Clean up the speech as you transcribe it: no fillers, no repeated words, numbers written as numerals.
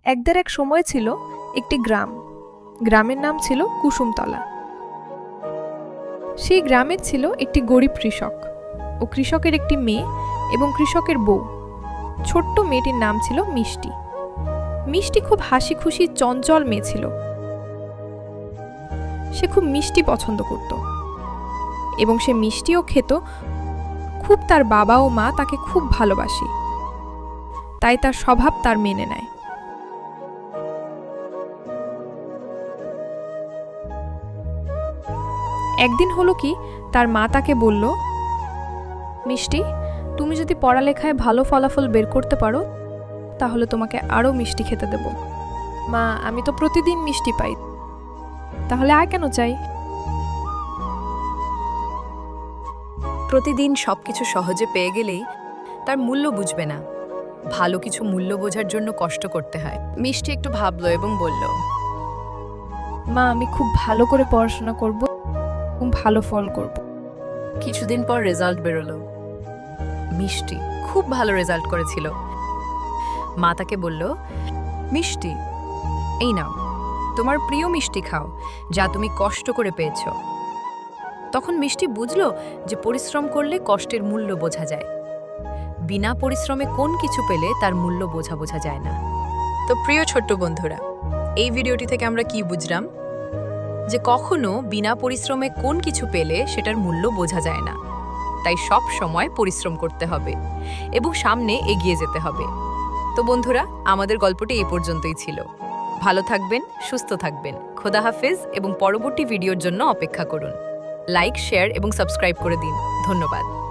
একদার এক সময় ছিল একটি গ্রাম। গ্রামের নাম ছিল কুসুমতলা। সেই গ্রামের ছিল একটি গরিব কৃষক ও কৃষকের একটি মেয়ে এবং কৃষকের বউ। ছোট্ট মেয়েটির নাম ছিল মিষ্টি। মিষ্টি খুব হাসি খুশি চঞ্চল মেয়ে ছিল। সে খুব মিষ্টি পছন্দ করত এবং সে মিষ্টিও খেত খুব। তার বাবা ও মা তাকে খুব ভালোবাসে, তাই তার স্বভাব তার মেনে নেয়। একদিন হলো কি, তার মা তাকে বলল, মিষ্টি, তুমি যদি পড়ালেখায় ভালো ফলাফল বের করতে পারো তাহলে তোমাকে আরও মিষ্টি খেতে দেব। মা, আমি তো প্রতিদিন মিষ্টি পাই, তাহলে আর কেন চাই? প্রতিদিন সবকিছু সহজে পেয়ে গেলেই তার মূল্য বুঝবে না। ভালো কিছু মূল্য বোঝার জন্য কষ্ট করতে হয়। মিষ্টি একটু ভাবলো এবং বলল, মা, আমি খুব ভালো করে পড়াশোনা করব এবং ভালো ফল করব। কিছুদিন পর রেজাল্ট বেরোলো। মিষ্টি খুব ভালো রেজাল্ট করেছিল। মা তাকে বলল, মিষ্টি, এই নাও তোমার প্রিয় মিষ্টি খাও, যা তুমি কষ্ট করে পেয়েছো। তখন মিষ্টি বুঝলো যে পরিশ্রম করলে কষ্টের মূল্য বোঝা যায়। বিনা পরিশ্রমে কোন কিছু পেলে তার মূল্য বোঝা যায় না। তো প্রিয় ছোট্ট বন্ধুরা, এই ভিডিওটি থেকে আমরা কি বুঝলাম? যে কখনো বিনা পরিশ্রমে কোন কিছু পেলে সেটার মূল্য বোঝা যায় না। তাই সব সময় পরিশ্রম করতে হবে এবং সামনে এগিয়ে যেতে হবে। তো বন্ধুরা, আমাদের গল্পটি এই পর্যন্তই ছিল। ভালো থাকবেন, সুস্থ থাকবেন। খোদা হাফেজ এবং পরবর্তী ভিডিওর জন্য অপেক্ষা করুন। লাইক, শেয়ার এবং সাবস্ক্রাইব করে দিন। ধন্যবাদ।